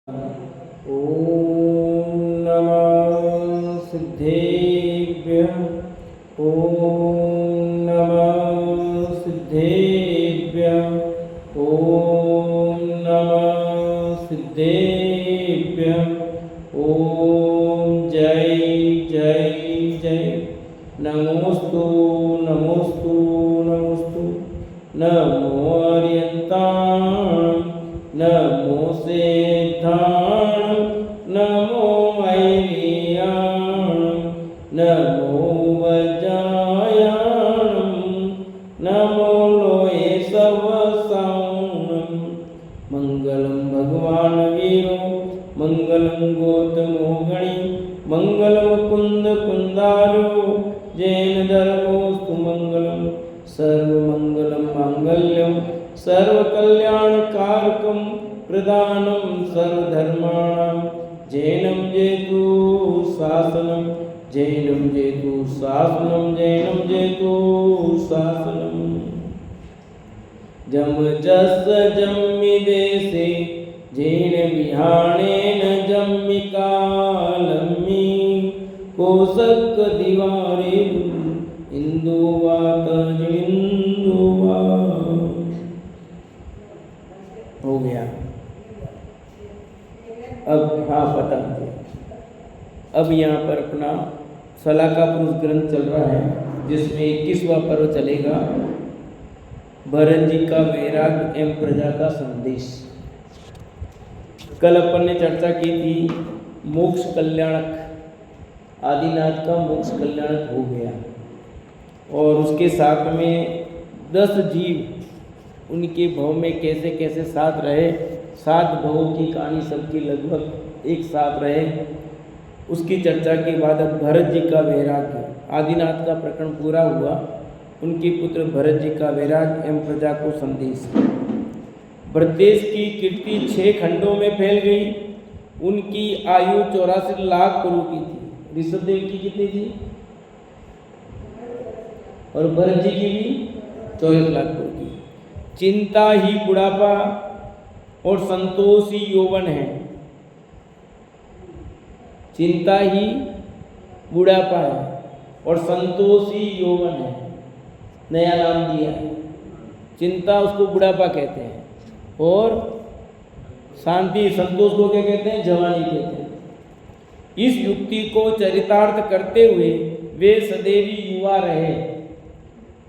ॐ नमः सिद्धेभ्यः। ॐ नमः सिद्धेभ्यः। ॐ नमः सिद्धेभ्यः। ॐ जय जय जय। नमोस्तु नमोस्तु नमोस्तु। नमो अर्यन्तां नमो सेद्धां नमो ऐर्यां नमो वज्रायां नमो लोये सवसां। मंगलम भगवान वीरो मंगलम गौतमो गणि मंगलम कुंद कुंदारो जैन धर्मोस्तु मंगलम। सर्वमंगलम मांगल्यम सर्वकल्याणकारकं प्रदानं सर्वधर्माणां जैनं जेतु शासनं जैनं जेतु शासनं जैनं जेतु शासनं। जम जस जम्मि देशे जैन विहाणेन जम्मि कालम्मि कोसक दिवारे इंदुवात जिंदुवा। हो गया। अब हाँ पता है। अब यहाँ पर अपना सलाका पुरुष ग्रंथ चल रहा है जिसमें 21वां पर्व चलेगा, भरत जी का वैराग्य एवं प्रजा का संदेश। कल अपन ने चर्चा की थी मोक्ष कल्याणक, आदिनाथ का मोक्ष कल्याणक हो गया और उसके साथ में 10 जीव उनके भव में कैसे कैसे साथ रहे, 7 भवों की कहानी सबकी लगभग एक साथ रहे। उसकी चर्चा के बाद अब भरत जी का वैराग्य, आदिनाथ का प्रकरण पूरा हुआ। उनके पुत्र भरत जी का वैराग्य एवं प्रजा को संदेश। ब्रजदेश की कीर्ति 6 खंडों में फैल गई। उनकी आयु 84 लाख पुरु की थी। ऋषभदेव की कितनी थी? और भरत जी की भी 24 लाख पुरु की। चिंता ही बुढ़ापा और संतोष ही यौवन है। चिंता ही बुढ़ापा है और संतोष ही यौवन है। नया नाम दिया है। चिंता उसको बुढ़ापा कहते हैं और शांति संतोष को क्या कहते हैं? जवानी कहते हैं। इस युक्ति को चरितार्थ करते हुए वे सदैव युवा रहे।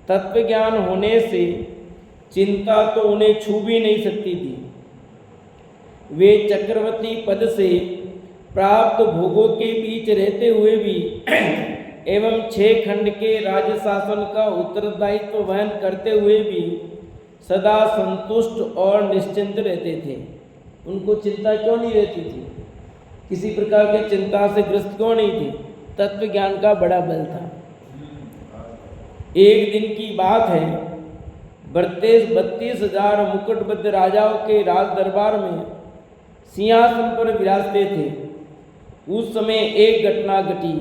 तत्व ज्ञान होने से चिंता तो उन्हें छू भी नहीं सकती थी। वे चक्रवर्ती पद से प्राप्त भोगों के बीच रहते हुए भी एवं 6 खंड के राज्य शासन का उत्तरदायित्व वहन करते हुए भी सदा संतुष्ट और निश्चिंत रहते थे। उनको चिंता क्यों नहीं रहती थी? किसी प्रकार की चिंता से ग्रस्त क्यों नहीं थे? तत्व ज्ञान का बड़ा बल था। एक दिन की बात है, 32,000 मुकुटबद्ध राजाओं के राज दरबार में सिंहासन पर विराजते थे। उस समय एक घटना घटी।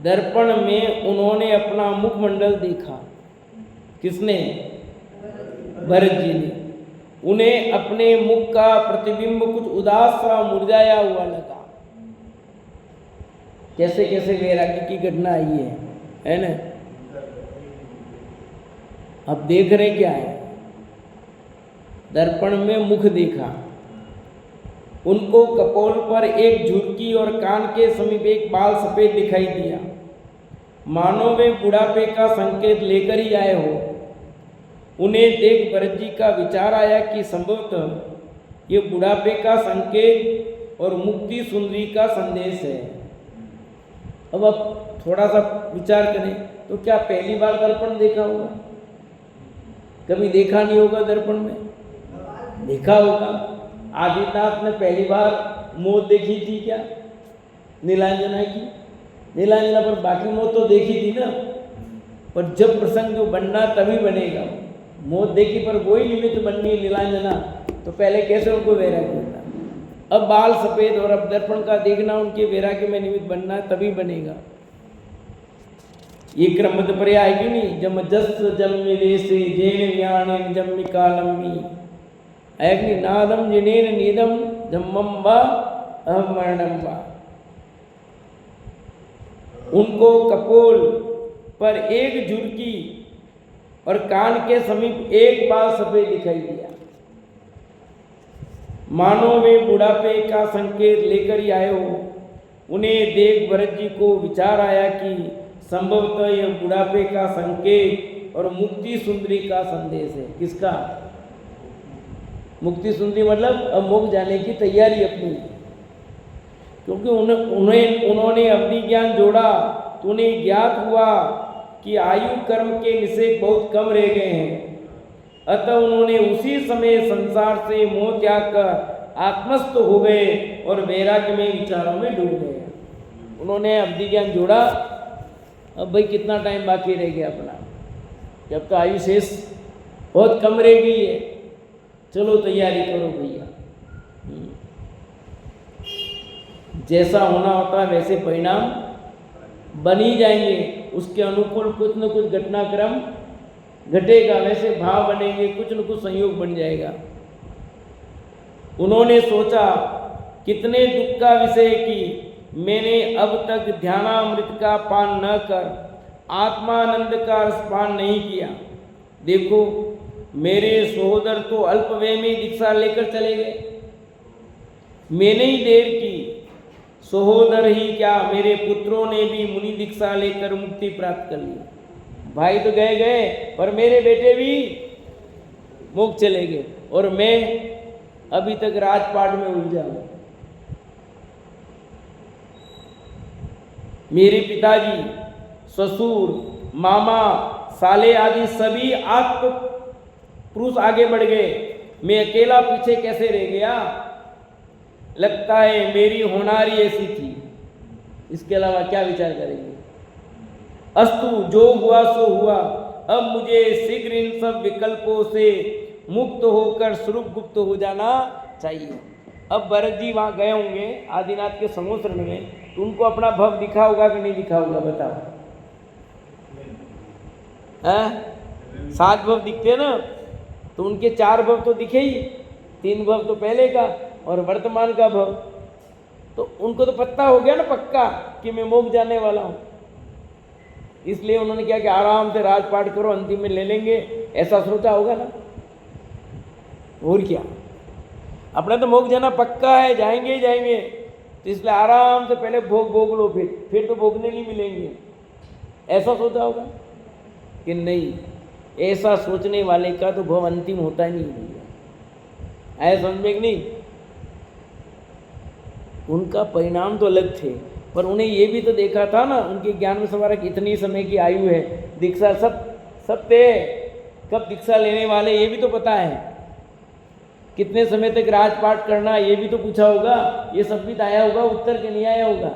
दर्पण में उन्होंने अपना मुखमंडल देखा। किसने? भरत जी ने। उन्हें अपने मुख का प्रतिबिंब कुछ उदास सा मुरझाया हुआ लगा। कैसे कैसे वैराग्य की घटना आई है ना? अब देख रहे क्या है? दर्पण में मुख देखा। उनको कपोल पर एक झुर्की और कान के समीप एक बाल सफेद दिखाई दिया, मानो वे बुढ़ापे का संकेत लेकर ही आए हो। उन्हें देख भरत जी का विचार आया कि संभवतः ये बुढ़ापे का संकेत और मुक्ति सुंदरी का संदेश है। अब आप थोड़ा सा विचार करें तो क्या पहली बार दर्पण देखा होगा? कभी देखा नहीं होगा दर्पण में? देखा होगा। आदिनाथ ने पहली बार मौत देखी थी क्या? नीलांजना की। नीलांजना पर बाकी मौत तो देखी थी ना, पर जब प्रसंग जो बनना तभी बनेगा। मौत देखी पर वही निमित्त बननी है नीलांजना, तो पहले कैसे उनको वैराग्य होता? अब बाल सफेद और अब दर्पण का देखना उनके वैराग्य में निमित्त बनना तभी बनेगा। ये क्रमबद्ध पर्याय आएगी नहीं। जम जस जम्मि देशे जैन व्याणेन जम्मि कालम्मि। नादम जिनेन नीदम जम्मम व अमरणम व। उनको कपोल पर एक झुर्की और कान के समीप एक बाल सफेद दिखाई दिया। मानो वे बुढ़ापे का संकेत लेकर ही आए हो। उन्हें देख भरत जी को विचार आया कि संभवतः यह बुढ़ापे का संकेत और मुक्ति सुंदरी का संदेश है। किसका? मुक्ति सुंदरी मतलब अब मोक्ष जाने की तैयारी अपनी, क्योंकि उन्होंने अपनी ज्ञान जोड़ा तो उन्हें ज्ञात हुआ कि आयु कर्म के निषेध बहुत कम रह गए हैं। अतः उन्होंने उसी समय संसार से मोह त्याग कर आत्मस्थ हो गए और वैराग्य में विचारों में डूब गए। उन्होंने अवधि ज्ञान जोड़ा, अब भाई कितना टाइम बाकी रह गया अपना, जब तो आयु शेष बहुत कम रह गई है, चलो तैयारी करो भैया। जैसा होना होता है वैसे परिणाम बन ही जाएंगे, उसके अनुकूल कुछ न कुछ घटनाक्रम घटेगा, वैसे भाव बनेंगे, कुछ न कुछ संयोग बन जाएगा। उन्होंने सोचा कितने दुख का विषय कि मैंने अब तक ध्यानामृत का पान न कर आत्मानंद का रसपान नहीं किया। देखो मेरे सहोदर तो अल्पवय में दीक्षा लेकर चले गए, मैंने ही देर की। सहोदर ही क्या, मेरे पुत्रों ने भी मुनि दीक्षा लेकर मुक्ति प्राप्त कर ली। भाई तो गए गए पर मेरे बेटे भी मोक्ष चले गए और मैं अभी तक राजपाट में उलझा हूं। मेरे पिताजी, ससुर, मामा, साले आदि सभी आत्म पुरुष आगे बढ़ गए, मैं अकेला पीछे कैसे रह गया। लगता है मेरी होनारी ऐसी थी, इसके अलावा क्या विचार करेंगे। अस्तु, जो हुआ सो हुआ, अब मुझे शीघ्र इन सब विकल्पों से मुक्त होकर स्वरूप गुप्त हो जाना चाहिए। अब भरत जी वहाँ गए होंगे आदिनाथ के समोसरण में, तो उनको अपना भव दिखा होगा कि नहीं दिखा होगा, बताओ। 7 भव दिखते ना, तो उनके 4 भव तो दिखे ही, 3 भव तो पहले का और वर्तमान का भव। तो उनको तो पता हो गया ना पक्का कि मैं मोक्ष जाने वाला हूं, इसलिए उन्होंने क्या कि आराम से राजपाट करो, अंतिम में ले लेंगे, ऐसा सोचा होगा ना। और क्या, अपना तो मोक्ष जाना पक्का है, जाएंगे ही जाएंगे, तो इसलिए आराम से पहले भोग लो, फिर तो भोगने नहीं मिलेंगे, ऐसा सोचा होगा कि नहीं। ऐसा सोचने वाले का तो भव अंतिम होता ही नहीं भैया, ऐसा समझ में नहीं। उनका परिणाम तो अलग थे, पर उन्हें ये भी तो देखा था ना, उनके ज्ञान में सवार कितनी समय की आयु है, दीक्षा सब थे, कब दीक्षा लेने वाले ये भी तो पता है, कितने समय तक राजपाट करना ये भी तो पूछा होगा, ये सब भी तो आया होगा, उत्तर के नहीं आया होगा।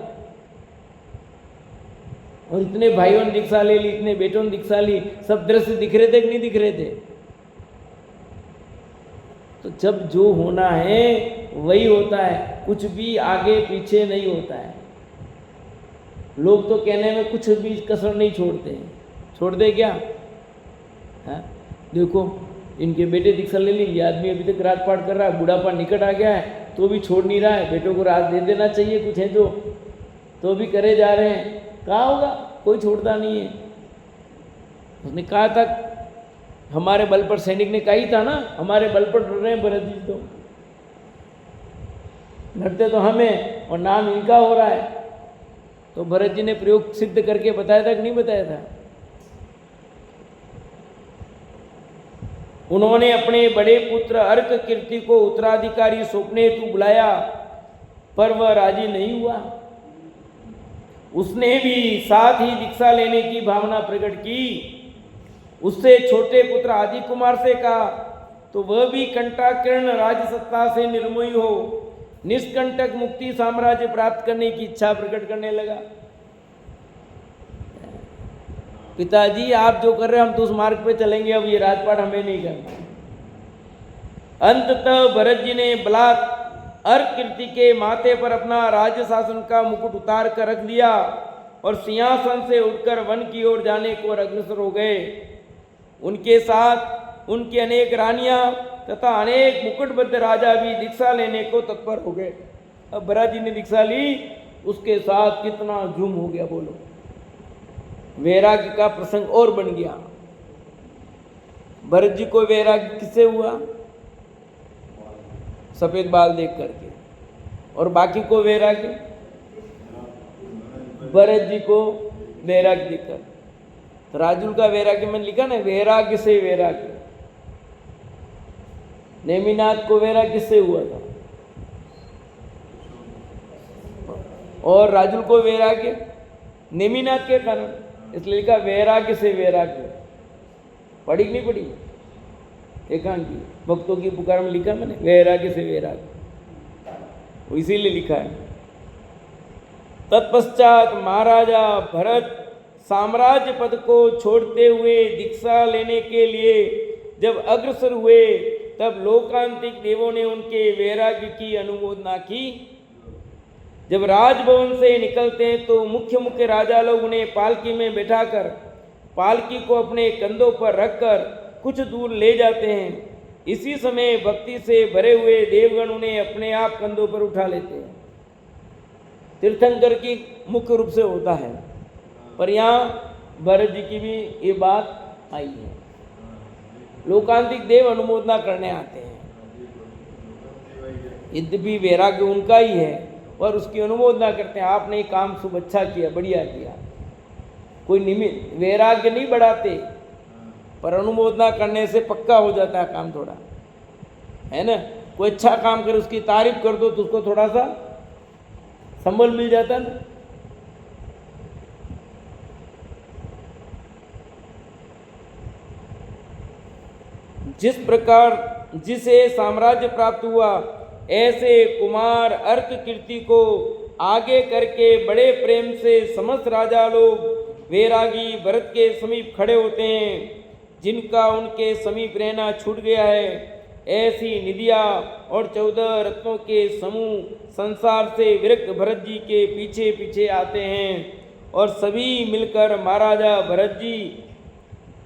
और इतने भाइयों ने दीक्षा ले ली, इतने बेटों ने दीक्षा ली, सब दृश्य दिख रहे थे कि नहीं दिख रहे थे। तो जब जो होना है वही होता है, कुछ भी आगे पीछे नहीं होता है। लोग तो कहने में कुछ भी कसर नहीं छोड़ते हैं, छोड़ दे क्या। देखो इनके बेटे दीक्षा ले ली, ये आदमी अभी तक राजपाट कर रहा है, बुढ़ापा निकट आ गया है तो भी छोड़ नहीं रहा है, बेटों को राज दे देना चाहिए, कुछ है जो तो भी करे जा रहे हैं। कहाँ होगा, कोई छोड़ता नहीं है। उसने कहा था, हमारे बल पर, सैनिक ने कहा ही था ना, हमारे बल पर लड़ रहे हैं भरत जी, तो लड़ते तो हमें और नाम इनका हो रहा है। तो भरत जी ने प्रयोग सिद्ध करके बताया था कि नहीं बताया था। उन्होंने अपने बड़े पुत्र अर्क कीर्ति को उत्तराधिकारी सौंपने हेतु बुलाया, पर वह राजी नहीं हुआ। उसने भी साथ ही दीक्षा लेने की भावना प्रकट की। उससे छोटे पुत्र आदि कुमार से कहा, तो वह भी कंटाकिरण राजसत्ता से निर्मोही हो निष्कंटक मुक्ति साम्राज्य प्राप्त करने की इच्छा प्रकट करने लगा। पिताजी आप जो कर रहे हैं हम तो उस मार्ग पे चलेंगे, अब ये राजपाट हमें नहीं करना। अंततः भरत जी ने बलात् अर्क कीर्ति के माथे पर अपना राज्य शासन का मुकुट उतार कर रख दिया और सिंहासन से उठकर वन की ओर जाने को अग्रसर हो गए। उनके साथ उनकी अनेक रानियां तथा अनेक मुकुटबद्ध राजा भी दीक्षा लेने को तत्पर हो गए। अब भरत जी ने दीक्षा ली, उसके साथ कितना झूम हो गया बोलो। वैराग्य का प्रसंग और बन गया। भरत जी को वैराग्य किससे हुआ? सफेद बाल देख करके। और बाकी को वैराग्य? भरत जी को वैराग्य दिखकर। तो राजुल का वैराग्य मैंने लिखा ना, वैराग्य से वैराग्य। नेमिनाथ को वैराग्य किससे हुआ था? और राजुल को वैराग्य नेमिनाथ के कारण, इसलिए लिखा वैराग्य से वैराग्य। पढ़ी कि नहीं पढ़ी? एकांकी भक्तों की पुकार में लिखा मैंने, वैराग्य से वैराग्य, इसीलिए लिखा है। तत्पश्चात महाराजा भरत साम्राज्य पद को छोड़ते हुए दीक्षा लेने के लिए जब अग्रसर हुए, तब लोकांतिक देवों ने उनके वैराग्य की अनुमोदना की। जब राजभवन से निकलते हैं तो मुख्य मुख्य राजा लोग उन्हें पालकी में बैठाकर पालकी को अपने कंधों पर रखकर कुछ दूर ले जाते हैं। इसी समय भक्ति से भरे हुए देवगण उन्हें अपने आप कंधों पर उठा लेते हैं। तीर्थंकर की मुख्य रूप से होता है, पर यहाँ भरत जी की भी ये बात आई है। लोकांतिक देव अनुमोदना करने आते हैं, यद्यपि वैराग्य उनका ही है, पर उसकी अनुमोदना करते हैं। आपने ये काम शुभ अच्छा किया, बढ़िया किया। कोई निमित्त वैराग्य नहीं बढ़ाते, पर अनुमोदना करने से पक्का हो जाता है काम थोड़ा, है ना। कोई अच्छा काम करे, उसकी तारीफ कर दो तो उसको थोड़ा सा संबल मिल जाता ना। जिस प्रकार जिसे साम्राज्य प्राप्त हुआ, ऐसे कुमार अर्क कीर्ति को आगे करके बड़े प्रेम से समस्त राजा लोग वैरागी भरत के समीप खड़े होते हैं। जिनका उनके समीप रहना छूट गया है, ऐसी निधिया और 14 रत्नों के समूह संसार से विरक्त भरत जी के पीछे पीछे आते हैं और सभी मिलकर महाराजा भरत जी,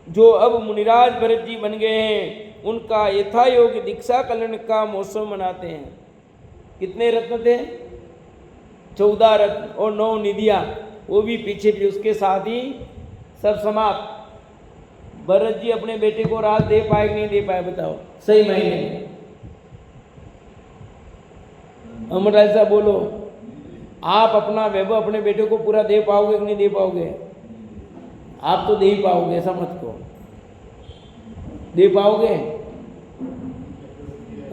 जो अब मुनिराज भरत जी बन गए हैं, उनका यथायोग्य दीक्षा कल्याण का महोत्सव मनाते हैं। कितने रत्न थे? 14 रत्न और 9 निधियाँ, वो भी पीछे भी। उसके साथ ही सब समाप्त। भरत जी अपने बेटे को राज दे पाए कि नहीं दे पाए बताओ? सही महीने में। अमरराज साहब बोलो, आप अपना वैभव अपने बेटे को पूरा दे पाओगे कि नहीं दे पाओगे? आप तो दे ही पाओगे, ऐसा मत कहो। दे पाओगे?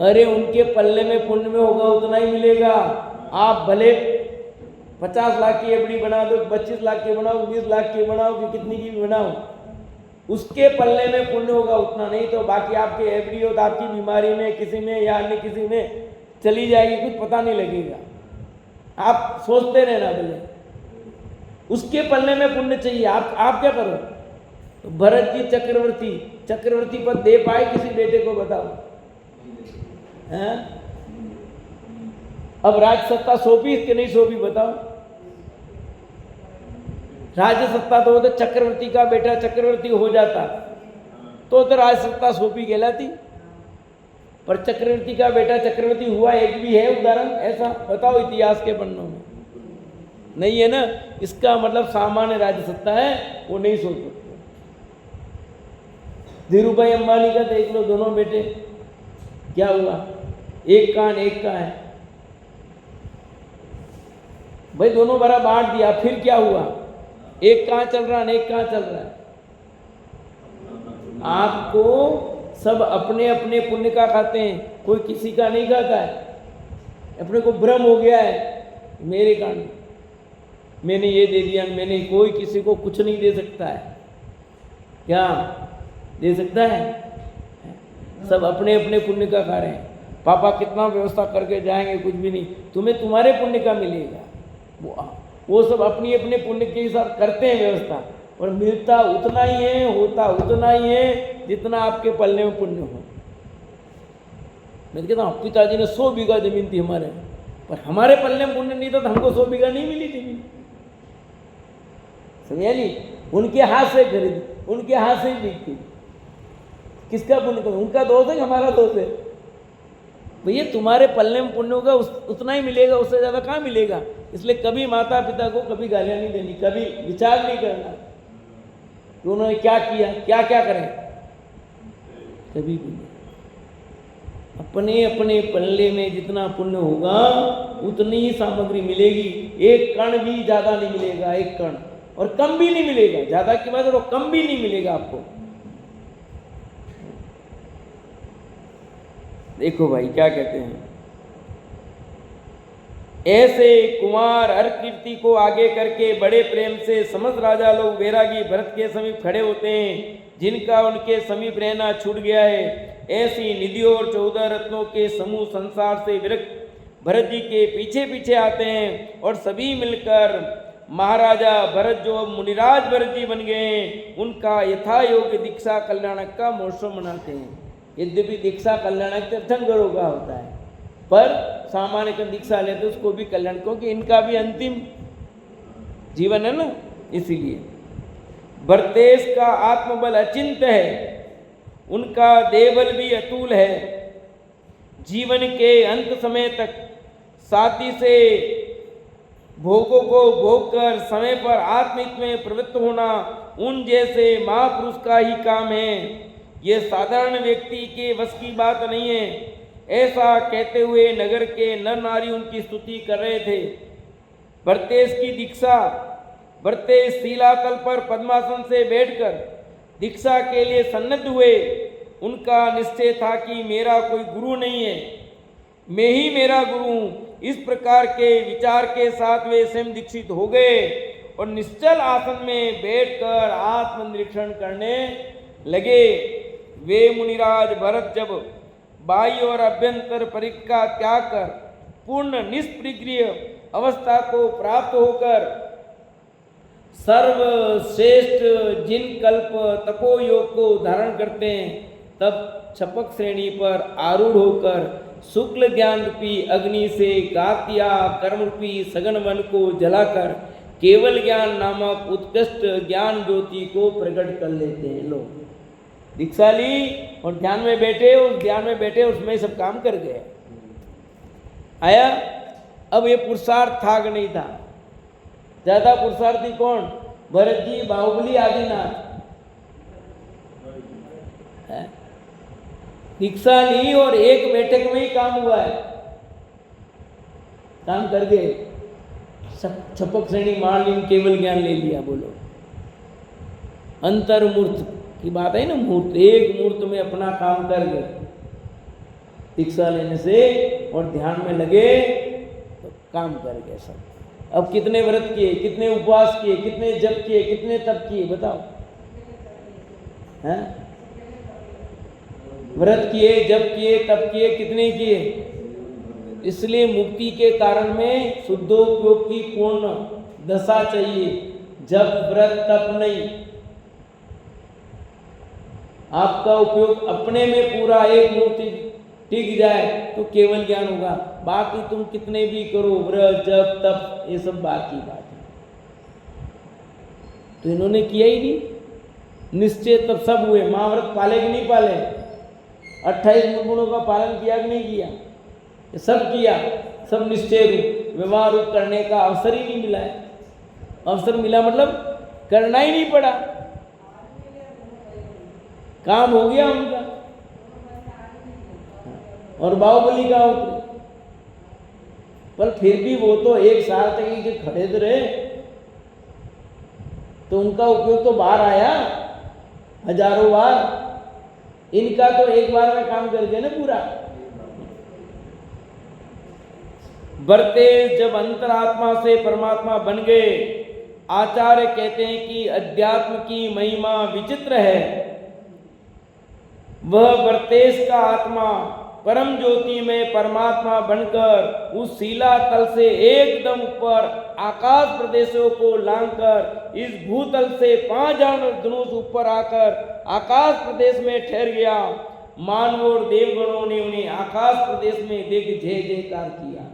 अरे उनके पल्ले में पुण्य में होगा उतना ही मिलेगा। आप भले 50 लाख की एफडी बना दो, 25 लाख की बनाओ, 20 लाख की बनाओ, कि कितनी की बनाओ, उसके पल्ले में पुण्य होगा उतना। नहीं तो बाकी आपके एफडी हो तो आपकी बीमारी में किसी में या अन्य किसी में चली जाएगी, कुछ पता नहीं लगेगा। आप सोचते रहना भले, उसके पल्ले में पुण्य चाहिए। आप क्या करो? तो भरत जी चक्रवर्ती पद दे पाए किसी बेटे को बताओ? हैं? अब राज सत्ता सौंपी कि नहीं सौंपी बताओ? राज्य सत्ता तो होता, चक्रवर्ती का बेटा चक्रवर्ती हो जाता तो राज सत्ता सौंपी कहलाती। पर चक्रवर्ती का बेटा चक्रवर्ती हुआ एक भी है उदाहरण ऐसा? बताओ इतिहास के पन्नों में। नहीं है ना। इसका मतलब सामान्य राज्य सत्ता है, वो नहीं सोच सकते। धीरूभाई अंबानी का देख लो, दोनों बेटे क्या हुआ? एक कान एक का है भाई, दोनों बड़ा बांट दिया, फिर क्या हुआ? एक कहाँ चल रहा है, एक कहाँ चल रहा है। आपको सब अपने अपने पुण्य का खाते हैं, कोई किसी का नहीं खाता है। अपने को भ्रम हो गया है, मेरे कारण मैंने ये दे दिया, मैंने, कोई किसी को कुछ नहीं दे सकता है। क्या दे सकता है? सब अपने अपने पुण्य का खा रहे हैं। पापा कितना व्यवस्था करके जाएंगे, कुछ भी नहीं, तुम्हें तुम्हारे पुण्य का मिलेगा। वो सब अपनी अपने पुण्य के हिसाब करते हैं व्यवस्था, और मिलता उतना ही है, होता उतना ही है जितना आपके पल्ले में पुण्य हो। मैं कहता हूँ पिताजी ने 100 बीघा जमीन थी हमारे, पर हमारे पल्ले में पुण्य नहीं था तो हमको 100 बीघा नहीं मिली जमीन। समझिए नहीं? उनके हाथ से खरीदी, उनके हाथ से बिकती। किसका पुण्य कम? उनका दोष है कि हमारा दोष है? भैया तुम्हारे पल्ले में पुण्य होगा उतना ही मिलेगा, उससे ज़्यादा कहाँ मिलेगा। इसलिए कभी माता पिता को कभी गालियाँ नहीं देनी, कभी विचार नहीं करना कि उन्होंने क्या किया, क्या क्या करें, कभी भी नहीं। अपने अपने पल्ले में जितना पुण्य होगा उतनी ही सामग्री मिलेगी, एक कण भी ज़्यादा नहीं मिलेगा, एक कण, और कम भी नहीं मिलेगा। ज़्यादा की बात है, कम भी नहीं मिलेगा आपको। देखो भाई क्या कहते हैं, ऐसे कुमार हर कीर्ति को आगे करके बड़े प्रेम से समस्त राजा लोग वैरागी भरत के समीप खड़े होते हैं, जिनका उनके समीप रहना छूट गया है। ऐसी निधियों और 14 रत्नों के समूह संसार से विरक्त भरत जी के पीछे पीछे आते हैं और सभी मिलकर महाराजा भरत जो अब मुनिराज भरत जी बन गए हैं, उनका यथा योग्य दीक्षा कल्याणक का महोत्सव मनाते हैं। यद्यपि दीक्षा कल्याणक तीर्थंकरों का होता है, पर सामान्य का दीक्षा लेते उसको भी कल्याण, क्योंकि इनका भी अंतिम जीवन है ना, इसीलिए। भरतेश का आत्मबल अचिंत है, उनका देहबल भी अतुल है। जीवन के अंत समय तक साथी से भोगों को भोग कर समय पर आत्महित में प्रवृत्त होना उन जैसे महापुरुष का ही काम है, ये साधारण व्यक्ति के बस की बात नहीं है। ऐसा कहते हुए नगर के नर नारी उनकी स्तुति कर रहे थे। भरतेश की दीक्षा, भरतेश शिलातल पर पद्मासन से बैठकर दीक्षा के लिए सन्नद्ध हुए। उनका निश्चय था कि मेरा कोई गुरु नहीं है, मैं ही मेरा गुरु हूँ। इस प्रकार के विचार के साथ वे स्वयं दीक्षित हो गए और निश्चल आसन में बैठकर आत्मनिरीक्षण करने लगे। वे मुनिराज भरत जब बाह्य और अभ्यंतर परिक का त्याग कर पूर्ण निष्प्रक्रिय अवस्था को प्राप्त होकर सर्वश्रेष्ठ जिन कल्प तपो योग को धारण करते हैं, तब छपक श्रेणी पर आरूढ़ होकर शुक्ल ज्ञान रूपी अग्नि से गात्या कर्म रूपी सघन वन को जलाकर केवल ज्ञान नामक उत्कृष्ट ज्ञान ज्योति को प्रकट कर लेते हैं। लोग दीक्षा ली और ध्यान में बैठे, उस ध्यान में बैठे उसमें सब काम कर गए। आया, अब ये पुरुषार्थ था कि नहीं था? ज्यादा पुरुषार्थी कौन? भरत जी, बाहुबली, आदिनाथ। दीक्षा ली और एक बैठक में ही काम हुआ है, काम कर गए। छपक श्रेणी मान ली, केवल ज्ञान ले लिया। बोलो, अंतर्मूर्त की बात है ना, मूर्त, एक मूर्त में अपना काम कर गए दीक्षा लेने से, और ध्यान में लगे तो काम कर गए सब। अब कितने व्रत किए, कितने उपवास किए, कितने जप किए, कितने तप किए, बताओ? हैं? व्रत किए, जप किए, तप किए, कितने किए? इसलिए मुक्ति के कारण में शुद्धोपयोग की पूर्ण दशा चाहिए, जब व्रत तप नहीं। आपका उपयोग अपने में पूरा एक मूर्ति टिक जाए तो केवल ज्ञान होगा। बाकी तुम कितने भी करो, व्रत जप तप, ये सब बात की बात है। तो इन्होंने किया ही नहीं। निश्चय तब सब हुए। महाव्रत पाले कि नहीं पाले? 28 निर्गुणों का पालन किया कि नहीं किया? ये सब किया, सब निश्चय रूप व्यवहार रूप करने का अवसर ही नहीं मिला है। अवसर मिला मतलब करना ही नहीं पड़ा, काम हो गया उनका। और बाहुबली का उतरे, पर फिर भी वो तो एक साल तक ही खड़े तो रहे, तो उनका उपयोग तो बाहर आया हजारों बार। इनका तो एक बार में काम कर गए ना पूरा। बढ़ते जब अंतरात्मा से परमात्मा बन गए, आचार्य कहते हैं कि अध्यात्म की महिमा विचित्र है। वह वर्तेश का आत्मा परम ज्योति में परमात्मा बनकर उस शिला तल से एकदम ऊपर आकाश प्रदेशों को लांघकर इस भूतल से 5000 धनुष ऊपर आकर आकाश प्रदेश में ठहर गया। मानव और देवगणों ने उन्हें आकाश प्रदेश में देख जय जयकार किया।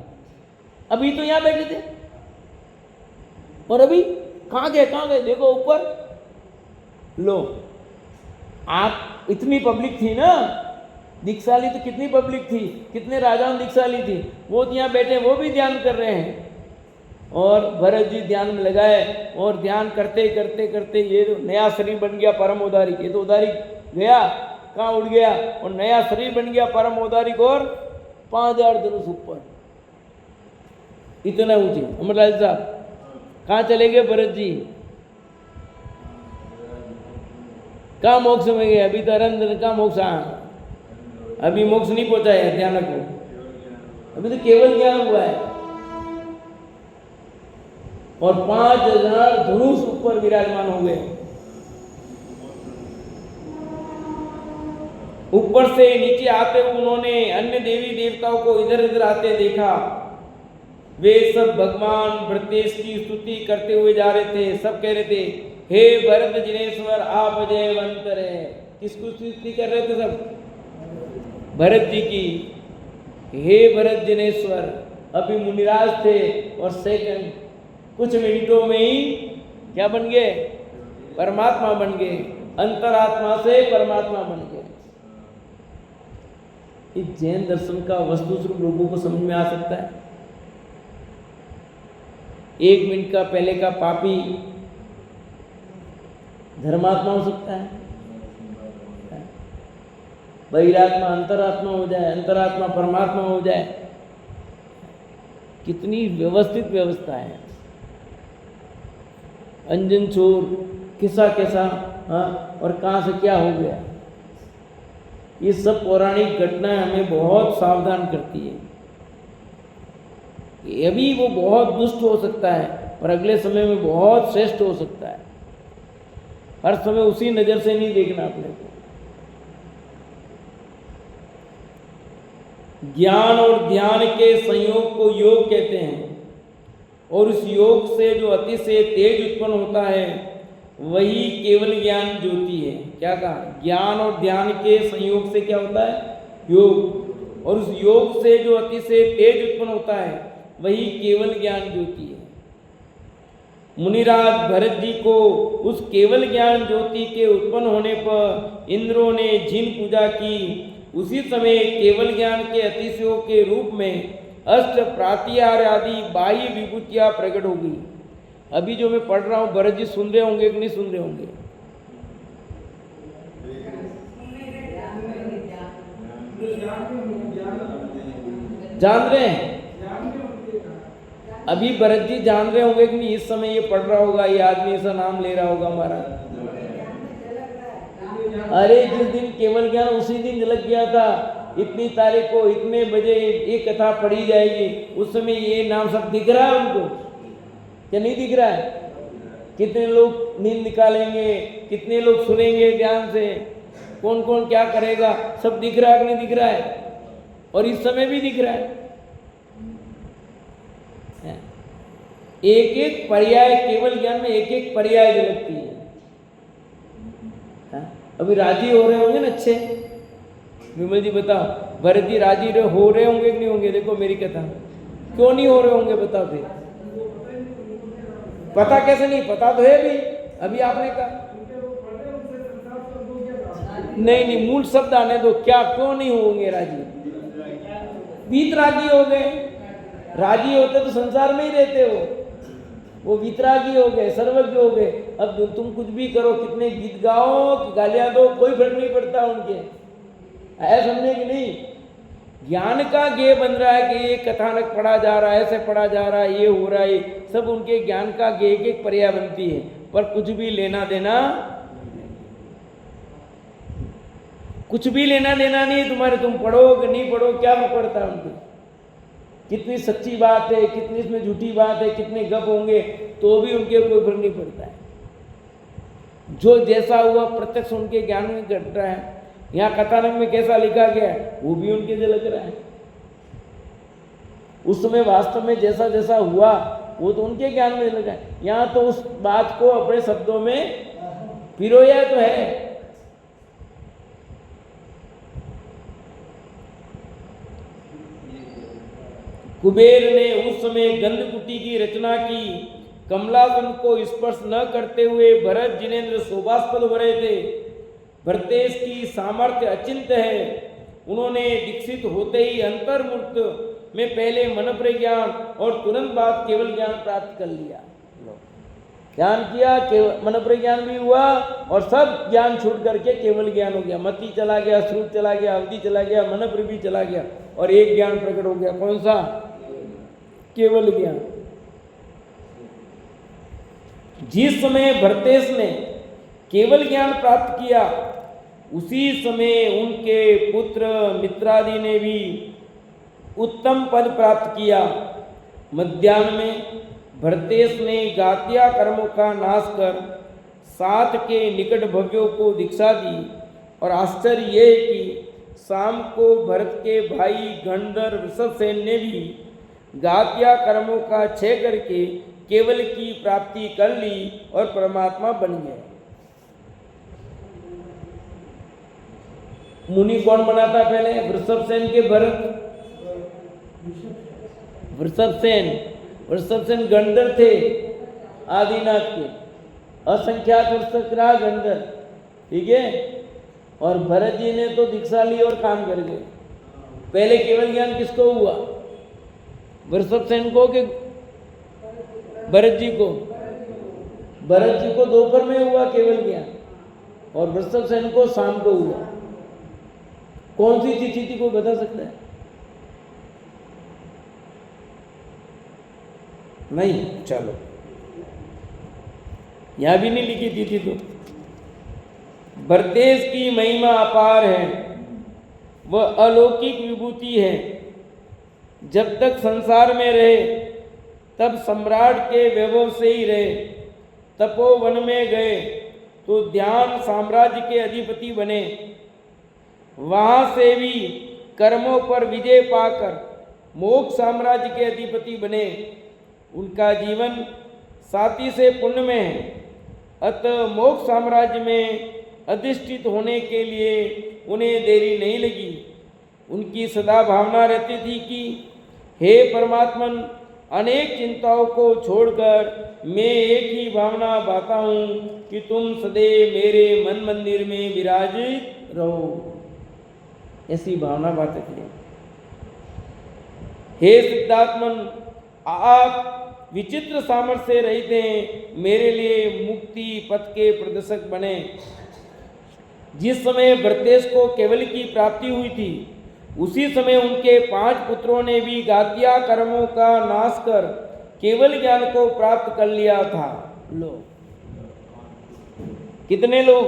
अभी तो यहां बैठे थे और अभी कहां गए, कहां गए? देखो ऊपर। लो, आप इतनी पब्लिक थी ना, दीक्षाली तो कितनी पब्लिक थी, कितने राजाओं दीक्षाली थी, वो यहाँ बैठे, वो भी ध्यान कर रहे हैं। और भरत जी ध्यान में लगाए और ध्यान करते करते करते ये तो नया शरीर बन गया परम औदारिक। ये तो औदारिक गया, कहाँ उड़ गया, और नया शरीर बन गया परम औदारिक, और 5000 धनुष ऊपर, इतना ऊंचे। अमरलाल साहब कहाँ चले गए भरत जी, कहाँ मोक्ष में गए? अभी तो अरंध का मोक्ष, अभी मोक्ष नहीं पहुंचा है ध्यान को, अभी तो केवल ज्ञान हुआ है। और 5000 धनुष ऊपर विराजमान हो गए। ऊपर से नीचे आते हुए उन्होंने अन्य देवी देवताओं को इधर उधर आते देखा। वे सब भगवान भरतेश की स्तुति करते हुए जा रहे थे। सब कह रहे थे, हे भरत जिनेश्वर आप जयवंत रहे। किसको स्तुति कर रहे थे सब? भरत जी की। हे भरत जिनेश्वर। अभी मुनिराज थे और सेकंड कुछ मिनटों में ही क्या बन गए? परमात्मा बन गए। अंतरात्मा से परमात्मा बन गए। इस जैन दर्शन का वस्तु स्वरूप लोगों को समझ में आ सकता है। 1 मिनट का पहले का पापी धर्मात्मा हो सकता है, बहिरात्मा अंतरात्मा हो जाए, अंतरात्मा परमात्मा हो जाए। कितनी व्यवस्थित व्यवस्था है। अंजन चोर किसा कैसा, हाँ, और कहाँ से क्या हो गया, ये सब पौराणिक घटनाएं हमें बहुत सावधान करती है। अभी वो बहुत दुष्ट हो सकता है पर अगले समय में बहुत श्रेष्ठ हो सकता है। हर समय उसी नजर से नहीं देखना अपने को। ज्ञान और ध्यान के संयोग को योग कहते हैं, और उस योग से जो अतिशय तेज उत्पन्न होता है वही केवल ज्ञान ज्योति है। क्या कहा? ज्ञान और ध्यान के संयोग से क्या होता है? योग। और उस योग से जो अतिशय तेज उत्पन्न होता है वही केवल ज्ञान ज्योति है। मुनिराज भरत जी को उस केवल ज्ञान ज्योति के उत्पन्न होने पर इंद्रों ने जिन पूजा की, उसी समय केवल ज्ञान के अतिशयों के रूप में अष्ट प्रातिहार आदि बाह्य विभूतियां प्रकट हो गई। अभी जो मैं पढ़ रहा हूं भरत जी सुन रहे होंगे कि नहीं सुन रहे होंगे? जान रहे हैं? अभी भरत जी जान रहे होंगे कि नहीं? इस समय ये पढ़ रहा होगा, ये आदमी ऐसा नाम ले रहा होगा हमारा। अरे जिस दिन केवल ज्ञान उसी दिन झलक गया था, इतनी तारीख को इतने बजे ये कथा पढ़ी जाएगी, उस समय ये नाम सब दिख रहा है उनको, क्या नहीं दिख रहा है? कितने लोग नींद निकालेंगे, कितने लोग सुनेंगे ध्यान से, कौन कौन क्या करेगा, सब दिख रहा है कि नहीं दिख रहा है? और इस समय भी दिख रहा है। एक एक पर्याय केवल ज्ञान में एक एक पर्याय झलकती है। अभी राजी हो रहे होंगे ना अच्छे? विमल जी बताओ, भरत जी राजी हो रहे होंगे कि नहीं होंगे? देखो मेरी कथा, क्यों नहीं हो रहे होंगे बताओ फिर? पता कैसे नहीं? पता तो है भी, अभी आपने कहा नहीं नहीं, मूल शब्द आने दो। क्या क्यों नहीं होंगे राजी? वीतरागी हो गए। राजी होते तो संसार में ही रहते हो, वो वीतरागी हो गए, सर्वज्ञ हो गए। अब तुम कुछ भी करो, कितने गीत गाओ, गालियां दो, कोई फर्क नहीं पड़ता उनके। ऐसा समझे कि नहीं? ज्ञान का गेय बन रहा है कि ये कथानक पढ़ा जा रहा है, ऐसे पढ़ा जा रहा है, ये हो रहा है, सब उनके ज्ञान का गेय एक पर्याय बनती है, पर कुछ भी लेना देना, कुछ भी लेना देना नहीं तुम्हारे। तुम पढ़ो कि नहीं पढ़ो, क्या पड़ता है उनको? कितनी सच्ची बात है, कितनी इसमें झूठी बात है, कितने गप होंगे, तो भी उनके कोई फर्क नहीं पड़ता है। जो जैसा हुआ प्रत्यक्ष उनके ज्ञान में घट रहा है। यहाँ कथानक में कैसा लिखा गया है वो भी उनके झलक रहा है। उस समय वास्तव में जैसा जैसा हुआ वो तो उनके ज्ञान में लगा है। यहाँ तो उस बात को अपने शब्दों में पिरोया तो है। कुबेर ने उस समय गंधकुटी की रचना की। कमलासन को स्पर्श न करते हुए भरत जिनेंद्र शोभास्पद हो रहे थे। भरतेश की सामर्थ्य अचिंत्य है। उन्होंने दीक्षित होते ही अंतर्मुक्त में पहले मन प्रज्ञान और तुरंत बाद केवल ज्ञान प्राप्त कर लिया। ध्यान किया, मन प्रज्ञान भी हुआ और सब ज्ञान छूट करके केवल ज्ञान हो गया। मति चला गया, श्रुत चला गया, अवधि चला गया, मन भी चला गया और एक ज्ञान प्रकट हो गया। कौन सा? केवल ज्ञान। जिस समय भरतेश ने केवल ज्ञान प्राप्त किया उसी समय उनके पुत्र मित्रादि ने भी उत्तम पद प्राप्त किया। मध्याह्न में भरतेश ने गात्या कर्मों का नाश कर 7 के निकट भव्यों को दीक्षा दी। और आश्चर्य ये है कि शाम को भरत के भाई गंधर वृषभसेन ने भी गात्या कर्मों का क्षय करके केवल की प्राप्ति कर ली और परमात्मा बन गए। मुनि कौन बना था पहले? वृषभसेन के भरत। वृषभसेन गंधर थे आदिनाथ के, असंख्यात वृषभराज गंधर, ठीक है। और भरत जी ने तो दीक्षा ली और काम कर गए। पहले केवल ज्ञान किसको हुआ? वृषभसेन को कि भरत जी को? भरत जी को दोपहर में हुआ केवल ज्ञान और वृषभसेन को शाम को हुआ। कौन सी तिथि थी, कोई बता सकता है? नहीं, चलो यहां भी नहीं लिखी तिथि तो। भरतेश की महिमा अपार है, वह अलौकिक विभूति है। जब तक संसार में रहे तब सम्राट के वैभव से ही रहे। तपोवन में गए तो ध्यान साम्राज्य के अधिपति बने। वहां से भी कर्मों पर विजय पाकर मोक्ष साम्राज्य के अधिपति बने। उनका जीवन साथी से पुण्य में है, अतः मोक्ष साम्राज्य में अधिष्ठित होने के लिए उन्हें देरी नहीं लगी। उनकी सदा भावना रहती थी कि हे परमात्मन, अनेक चिंताओं को छोड़कर मैं एक ही भावना बाता हूँ कि तुम सदैव मेरे मन मंदिर में विराजित रहो। ऐसी भावना बात है। हे सिद्धात्मन, आप विचित्र सामर्थ्य से रहित हैं, मेरे लिए मुक्ति पथ के प्रदर्शक बने। जिस समय भरतेश को केवल की प्राप्ति हुई थी उसी समय उनके 5 पुत्रों ने भी गात्या कर्मों का नाश कर केवल ज्ञान को प्राप्त कर लिया था। लोग कितने लोग?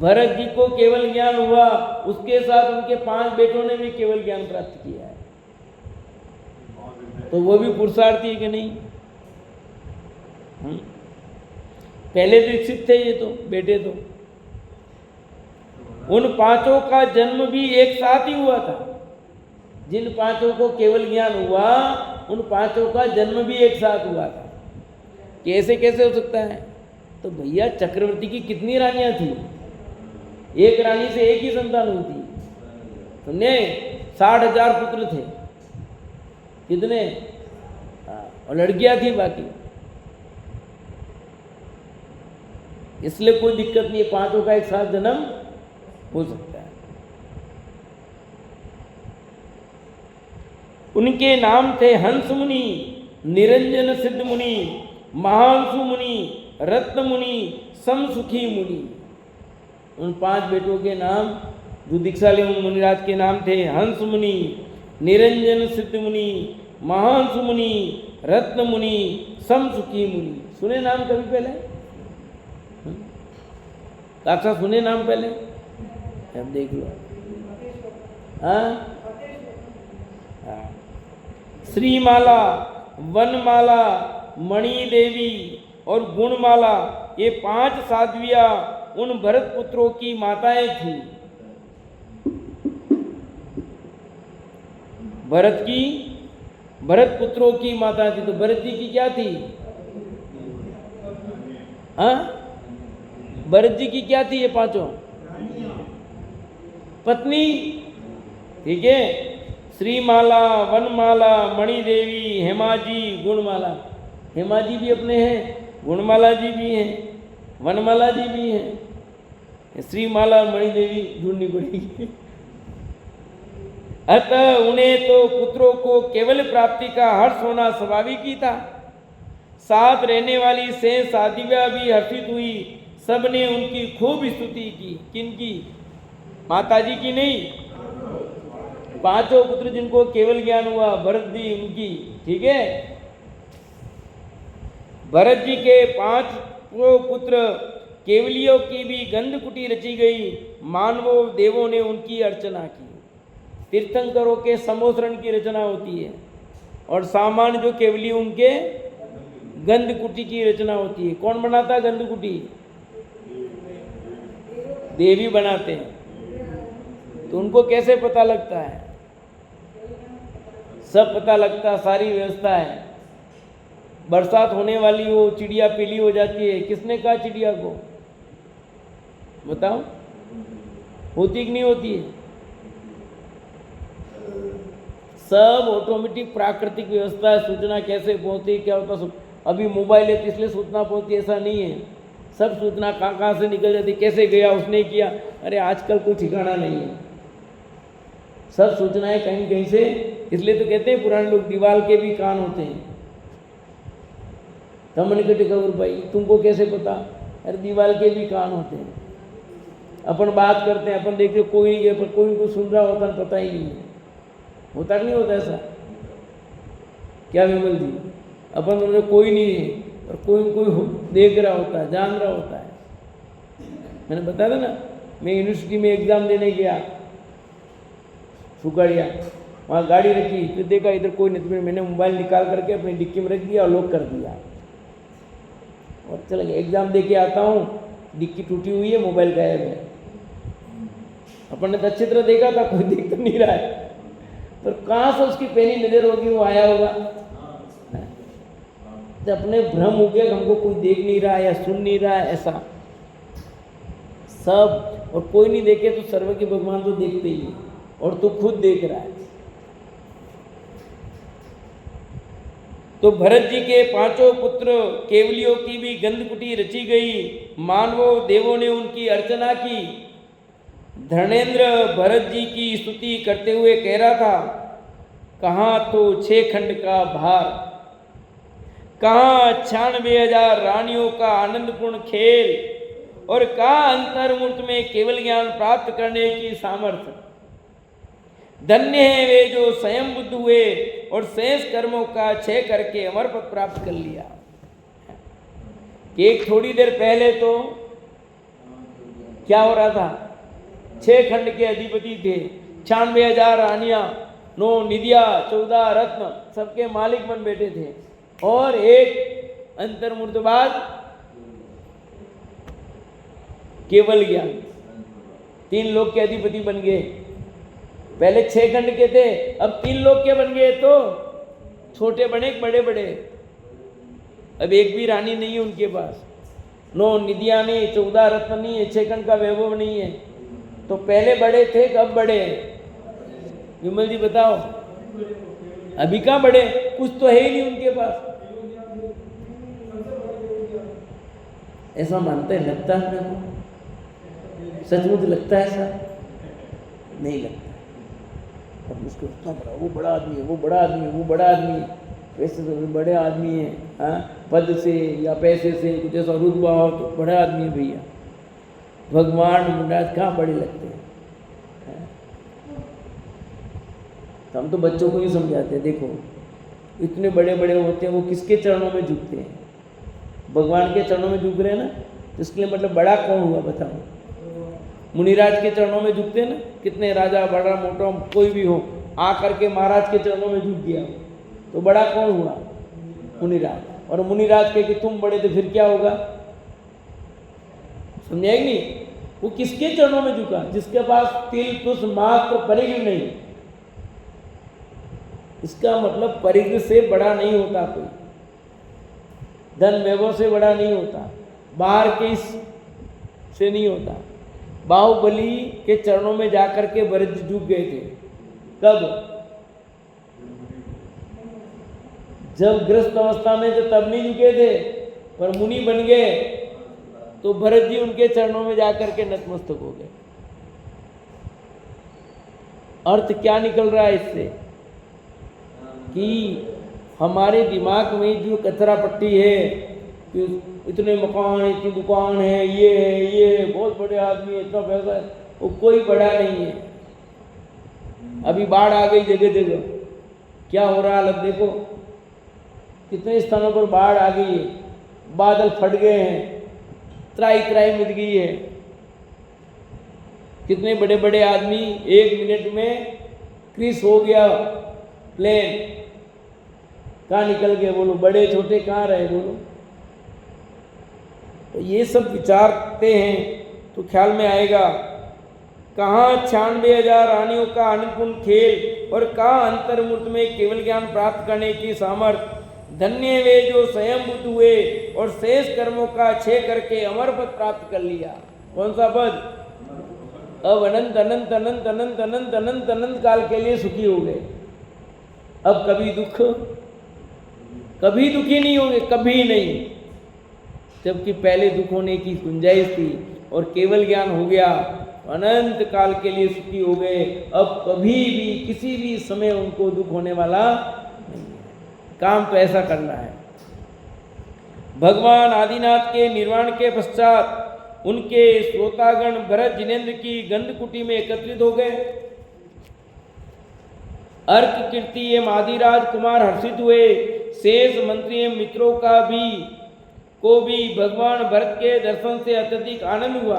भरत जी को केवल ज्ञान हुआ, उसके साथ उनके 5 बेटों ने भी केवल ज्ञान प्राप्त किया है। तो वो भी पुरुषार्थी है कि नहीं? पहले दीक्षित थे ये तो बेटे तो। उन 5 का जन्म भी एक साथ ही हुआ था। जिन 5 को केवल ज्ञान हुआ उन 5 का जन्म भी एक साथ हुआ था। कैसे कैसे हो सकता है? तो भैया चक्रवर्ती की कितनी रानियां थी? एक रानी से एक ही संतान हुई थी। तुमने 60,000 पुत्र थे। कितने? और लड़कियां थी बाकी। इसलिए कोई दिक्कत नहीं है, 5 का एक साथ जन्म हो सकता है। उनके नाम थे हंस मुनि, निरंजन सिद्ध मुनि, महांसु मुनि, रत्न मुनि, समसुखी मुनि। उन 5 बेटों के नाम जो दीक्षाली मुनिराज के नाम थे हंस मुनि, निरंजन सिद्ध मुनि, महांसु मुनि, रत्न मुनि, समसुखी मुनि। सुने नाम कभी पहले? काका सुने नाम पहले? अब देख लो। हाँ, श्रीमाला, वनमाला, मणि देवी और गुणमाला, ये 5 साध्वियां उन भरत पुत्रों की माताएं थी। भरत पुत्रों की माता थी। तो भरत जी की क्या थी? हाँ, भरत जी की क्या थी? ये 5 पत्नी, ठीक है। श्रीमाला, वनमाला, मणिदेवी, हेमाजी, गुणमाला। हेमाजी भी अपने हैं, गुणमाला जी भी हैं, वनमाला जी भी हैं। श्रीमाला और मणिदेवी ढूंढनी पड़ेगी। अतः उन्हें तो पुत्रों को केवल प्राप्ति का हर्ष होना स्वाभाविक ही था। साथ रहने वाली शेष साधिव्या भी हर्षित हुई। सबने उनकी खूब स्तुति की। किनकी? माताजी की नहीं, पांचों पुत्र जिनको केवल ज्ञान हुआ, भरत जी उनकी। ठीक है, भरत जी के पांचों पुत्र केवलियों की भी गंध कुटी रची गई। मानवों देवों ने उनकी अर्चना की। तीर्थंकरों के समोसरण की रचना होती है और सामान्य जो केवली उनके गंध कुटी की रचना होती है। कौन बनाता है गंध कुटी? देवी बनाते हैं। तो उनको कैसे पता लगता है? सब पता लगता, सारी व्यवस्था है। बरसात होने वाली हो, चिड़िया पीली हो जाती है, किसने कहा चिड़िया को? बताओ, होती कि नहीं होती है? सब ऑटोमेटिक प्राकृतिक व्यवस्था है। सूचना कैसे पहुंचती, क्या होता सब। अभी मोबाइल है तो इसलिए सूचना पहुंचती, ऐसा नहीं है। सब सूचना कहाँ से निकल जाती, कैसे गया, उसने किया। अरे आजकल कोई ठिकाना नहीं है, सब सूचनाएं कहीं कहीं से। इसलिए तो कहते हैं पुराने लोग, दीवाल के भी कान होते हैं। तमन के टिकवर भाई, तुमको कैसे पता? अरे दीवाल के भी कान होते हैं। अपन बात करते हैं, अपन देखते कोई नहीं है, पर कोई को सुन रहा होता है, पता ही नहीं है। होता कि नहीं होता ऐसा? क्या विमल जी? अपन तो कोई नहीं है और कोई देख रहा होता है, जान रहा होता है। मैंने बताया था ना, मैं यूनिवर्सिटी में एग्जाम देने गया सुकाड़िया, वहाँ गाड़ी रखी, फिर देखा इधर कोई नहीं, तो मैंने मोबाइल निकाल करके अपनी डिक्की में रख दिया और लॉक कर दिया और चला गया। एग्जाम दे के आता हूँ, डिक्की टूटी हुई है, मोबाइल गायब है। अपन ने तो अच्छी तरह देखा था, कोई देख तो नहीं रहा है, पर कहाँ से उसकी पहली नजर होगी, वो आया होगा। तो अपने भ्रम हो गया, हमको कोई देख नहीं रहा या सुन नहीं रहा है, ऐसा सब। और कोई नहीं देखे तो सर्व के भगवान तो देखते ही है, और तू खुद देख रहा है। तो भरत जी के पांचों पुत्र केवलियों की भी गंध कुटी रची गई। मानवों देवों ने उनकी अर्चना की। धर्मेंद्र भरत जी की स्तुति करते हुए कह रहा था, कहाँ तो 6 खंड का भार, कहाँ 96,000 रानियों का आनंदपूर्ण खेल, और कहाँ अंतर्मूर्त में केवल ज्ञान प्राप्त करने की सामर्थ्य। धन्य है वे जो स्वयं बुद्ध हुए और शेष कर्मों का क्षय करके अमर पद प्राप्त कर लिया। कि एक थोड़ी देर पहले तो क्या हो रहा था? 6 खंड के अधिपति थे, 96,000 रानियां, 9 निधिया, 14 रत्न, सबके मालिक बन बैठे थे, और एक अंतर्मूर्तवाद केवल ज्ञान, 3 लोग के अधिपति बन गए। पहले 6 खंड के थे, अब 3 लोग के बन गए। तो छोटे बने बड़े बड़े, अब एक भी रानी नहीं है उनके पास, 9 निधियां नहीं, 14 रत्न नहीं है, 6 खंड का वैभव नहीं है। तो पहले बड़े थे, कब बड़े हैं? विमल जी बताओ, अभी कहाँ बड़े? कुछ तो है ही नहीं उनके पास। ऐसा मानते हैं, लगता है मेरे को, सचमुच लगता है ऐसा? नहीं लगता। अब उसको इतना बड़ा, वो बड़ा आदमी है, वो बड़ा आदमी है, वो बड़ा आदमी है, पैसे से बड़े आदमी है, हाँ, पद से या पैसे से कुछ ऐसा रुतबा हो तो बड़ा आदमी है भैया। भगवान मुंडाज कहाँ बड़े लगते हैं? तो हम तो बच्चों को ही समझाते हैं, देखो इतने बड़े बड़े होते हैं, वो किसके चरणों में झुकते हैं? भगवान के चरणों में झुक रहे हैं ना, तो इसके लिए मतलब बड़ा कौन हुआ बताओ? मुनिराज के चरणों में झुकते हैं ना, कितने राजा, बड़ा मोटा कोई भी हो, आकर के महाराज के चरणों में झुक गया, तो बड़ा कौन हुआ? मुनिराज। और मुनिराज के कि तुम बड़े, तो फिर क्या होगा? समझाएगी नहीं? वो किसके चरणों में झुका? जिसके पास तिल तुस मात्र परिग्र नहीं। इसका मतलब परिग्र से बड़ा नहीं होता कोई, धन वैभव से बड़ा नहीं होता, बाहर के से नहीं होता। बाहुबली के चरणों में जाकर के भरत जी झुक गए थे। कब? जब ग्रस्त अवस्था में थे तब नहीं झुके थे, पर मुनि बन गए तो भरत जी उनके चरणों में जाकर के नतमस्तक हो गए। अर्थ क्या निकल रहा है इससे कि हमारे दिमाग में जो कचरा पट्टी है कि इतने मकान, इतनी दुकान है, ये है, बहुत बड़े आदमी है, इतना पैसा है, वो कोई बड़ा नहीं है। अभी बाढ़ आ गई जगह जगह, क्या हो रहा है देखो, कितने स्थानों पर बाढ़ आ गई है, बादल फट गए हैं, त्राई त्राई मिट गई है। कितने बड़े बड़े आदमी 1 मिनट में क्रिस हो गया प्लेन, कहाँ निकल गए बोलो, बड़े छोटे कहाँ रहे बोलो। तो ये सब विचारते हैं तो ख्याल में आएगा कहाँ 96,000 रानियों का अनुकूल खेल और कहाँ अंतर्मूर्त में केवल ज्ञान प्राप्त करने की सामर्थ्य। धन्य वे जो स्वयंभूत हुए और शेष कर्मों का क्षय करके अमर पद प्राप्त कर लिया। कौन सा पद? अब अनंत अनंत अनंत अनंत अनंत अनंत अनंत काल के लिए सुखी हो गए। अब कभी दुखी नहीं होंगे, कभी नहीं। जबकि पहले दुख होने की गुंजाइश थी और केवल ज्ञान हो गया, अनंत काल के लिए सुखी हो गए। अब कभी भी किसी भी समय उनको दुख होने वाला नहीं है। काम तो ऐसा करना है। भगवान आदिनाथ के निर्वाण के पश्चात उनके श्रोतागण भरत जिनेन्द्र की गंधकुटी में एकत्रित हो गए। अर्क कीर्ति एवं आदिराज कुमार हर्षित हुए। शेष मंत्री एवं मित्रों को भी भगवान भरत के दर्शन से अत्यधिक आनंद हुआ।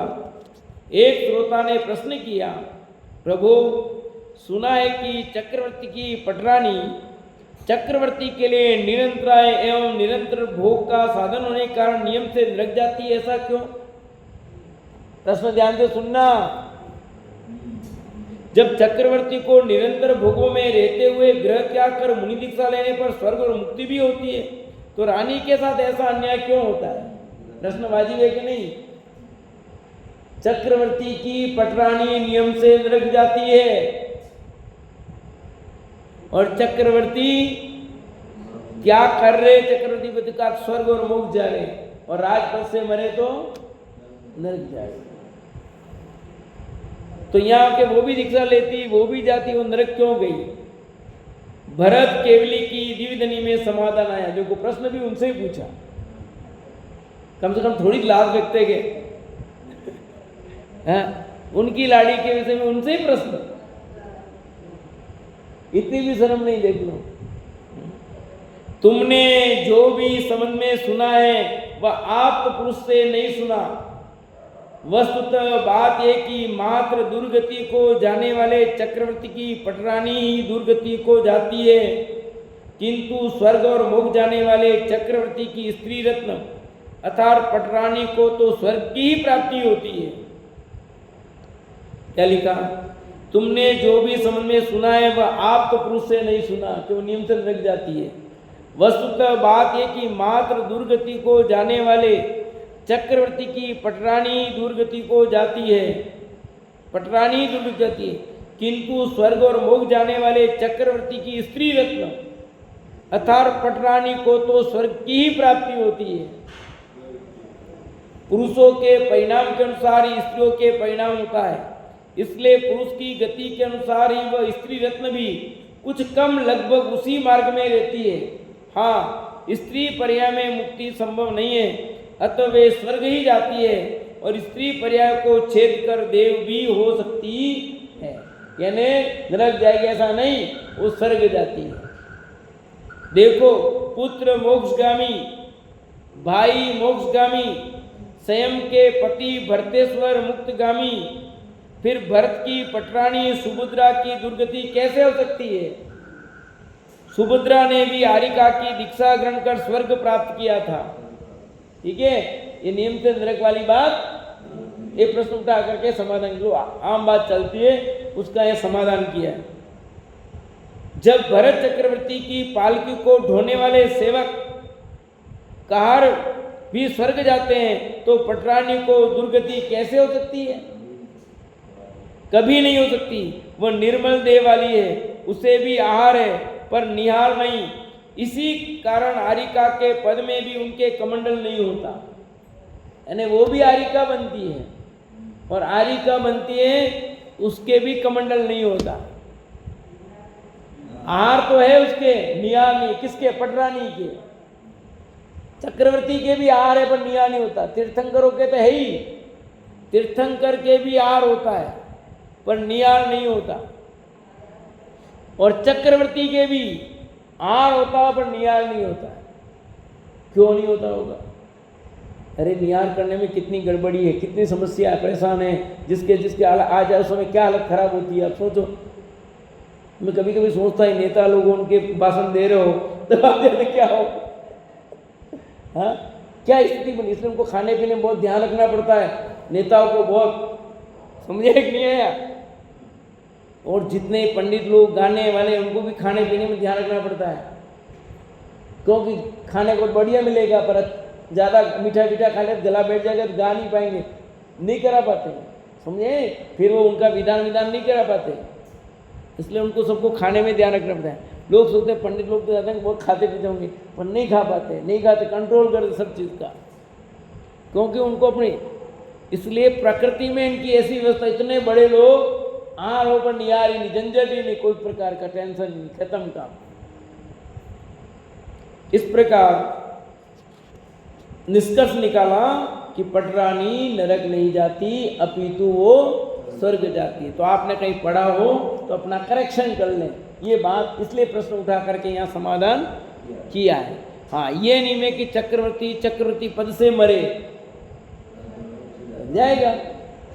एक श्रोता ने प्रश्न किया, प्रभु सुना है कि चक्रवर्ती की पटरानी चक्रवर्ती के लिए निरंतराय एवं निरंतर भोग का साधन होने के कारण नियम से लग जाती है, ऐसा क्यों? प्रश्न ध्यान से सुनना। जब चक्रवर्ती को निरंतर भोगों में रहते हुए ग्रह त्याग कर मुनि दीक्षा लेने पर स्वर्ग और मुक्ति भी होती है, तो रानी के साथ ऐसा अन्याय क्यों होता है? प्रश्न वाजिब है कि नहीं? चक्रवर्ती की पटरानी नियम से लग जाती है और चक्रवर्ती क्या कर रहे? चक्रवर्ती पति का स्वर्ग और मोक्ष जा रहे, और राजपद से मरे तो नरक जाए। तो यहाँ के वो भी दीक्षा लेती, वो भी जाती, वो नरक क्यों गई? भरत केवली की द्विवेदनी में समाधान आया। जो को प्रश्न भी उनसे ही पूछा, कम से कम थोड़ी लाज रखते के उनकी लाड़ी के विषय में उनसे ही प्रश्न, इतनी भी शर्म नहीं। देख लो, तुमने जो भी संबंध में सुना है वह आप पुरुष से नहीं सुना। वस्तुतः बात यह कि मात्र दुर्गति को जाने वाले चक्रवर्ती की पटरानी ही दुर्गति को जाती है, किंतु स्वर्ग और मोक्ष जाने वाले चक्रवर्ती की स्त्री रत्न अर्थात पटरानी को तो स्वर्ग की ही प्राप्ति होती है। क्या लिखा? तुमने जो भी समझ में सुना है वह आप तो पुरुष से नहीं सुना, कि वो नियम से लग जाती है। वस्तुतः बात यह कि मात्र दुर्गति को जाने वाले चक्रवर्ती की पटरानी दुर्गति को जाती है, पटरानी दुर्गति जाती है, किंतु स्वर्ग और मोक्ष जाने वाले चक्रवर्ती की स्त्री रत्न अर्थात पटरानी को तो स्वर्ग की ही प्राप्ति होती है। पुरुषों के परिणाम के अनुसार ही स्त्रियों के परिणाम होता है, इसलिए पुरुष की गति के अनुसार ही वह स्त्री रत्न भी कुछ कम लगभग उसी मार्ग में रहती है। हाँ, स्त्री पर्याय में मुक्ति संभव नहीं है, अतः वे स्वर्ग ही जाती है, और स्त्री पर्याय को छेद कर देव भी हो सकती है। यानी नरक जाएगी ऐसा नहीं, वो स्वर्ग जाती है। देखो, पुत्र मोक्षगामी, भाई मोक्षगामी, स्वयं के पति भरतेश्वर मुक्तगामी, फिर भरत की पटरानी सुभद्रा की दुर्गति कैसे हो सकती है? सुभद्रा ने भी हारिका की दीक्षा ग्रहण कर स्वर्ग प्राप्त किया था। ठीक है, ये नियम से नरक वाली बात, ये प्रश्न उठा करके समाधान, जो आम बात चलती है उसका ये समाधान किया। जब भरत चक्रवर्ती की पालकी को ढोने वाले सेवक कहार भी स्वर्ग जाते हैं, तो पटरानी को दुर्गति कैसे हो सकती है? कभी नहीं हो सकती। वह निर्मल देह वाली है, उसे भी आहार है पर निहार नहीं। इसी कारण हारिका के पद में भी उनके कमंडल नहीं होता। यानी वो भी आरिका बनती है, और आरिका बनती है उसके भी कमंडल नहीं होता। आहार तो है उसके, निहार नहीं। किसके? पटरानी के। चक्रवर्ती के भी आहार है पर निहार नहीं होता। तीर्थंकरों के तो है ही, तीर्थंकर के भी आहार होता है पर निहार नहीं होता, और चक्रवर्ती के भी आहार होता है पर निहार नहीं होता है। क्यों नहीं होता होगा? अरे निहार करने में कितनी गड़बड़ी है, कितनी समस्या है, परेशान है, जिसके जिसके आ जाए उस समय क्या हालत खराब होती है। आप सोचो, मैं कभी कभी सोचता ही नेता लोग उनके भाषण दे रहे हो तो आप जैसे क्या हो, हाँ क्या स्थिति बनी। इसलिए उनको खाने पीने में बहुत ध्यान रखना पड़ता है, नेताओं को बहुत, समझे कि नहीं है। और जितने पंडित लोग गाने वाले उनको भी खाने पीने में ध्यान रखना पड़ता है, क्योंकि खाने को बढ़िया मिलेगा पर ज़्यादा मीठा मीठा खा ले गला बैठ जाएगा तो गा नहीं पाएंगे, नहीं करा पाते, समझे। फिर वो उनका विधान नहीं करा पाते, इसलिए उनको सबको खाने में ध्यान रखना पड़ता है। लोग सोचते हैं पंडित लोग तो जाते हैं बहुत खाते पीते होंगे, पर नहीं खा पाते, नहीं खाते, कंट्रोल करते सब चीज़ का, क्योंकि उनको अपनी, इसलिए प्रकृति में इनकी ऐसी व्यवस्था। इतने बड़े लोग आहारों पर निहार ही नहीं, झंझट ही नहीं, कोई प्रकार का टेंशन नहीं, खत्म काम। इस प्रकार निष्कर्ष निकाला कि पटरानी नरक नहीं जाती, अपितु वो स्वर्ग जाती है। तो आपने कहीं पढ़ा हो तो अपना करेक्शन कर लें, ये बात इसलिए प्रश्न उठा करके यहाँ समाधान किया है। हाँ, ये नहीं में कि चक्रवर्ती पद से मरे जाएगा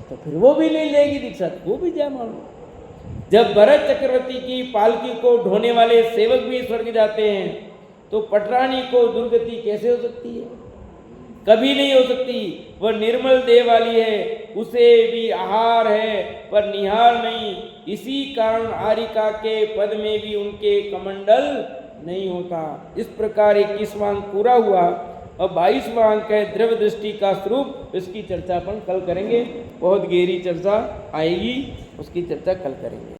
तो फिर वो भी नहीं लेगी दीक्षा, वो भी जाए मान लो। जब भरत चक्रवर्ती की पालकी को ढोने वाले सेवक भी स्वर्ग जाते हैं तो पटरानी को दुर्गति कैसे हो सकती है? कभी नहीं हो सकती। वह निर्मल देह वाली है, उसे भी आहार है पर निहार नहीं। इसी कारण आरिका के पद में भी उनके कमंडल नहीं होता। इस प्रकार 21वां अंक पूरा हुआ। अब 22वां अंक है द्रव्य दृष्टि का स्वरूप। इसकी चर्चा अपन कल करेंगे, बहुत गहरी चर्चा आएगी, उसकी चर्चा कल करेंगे।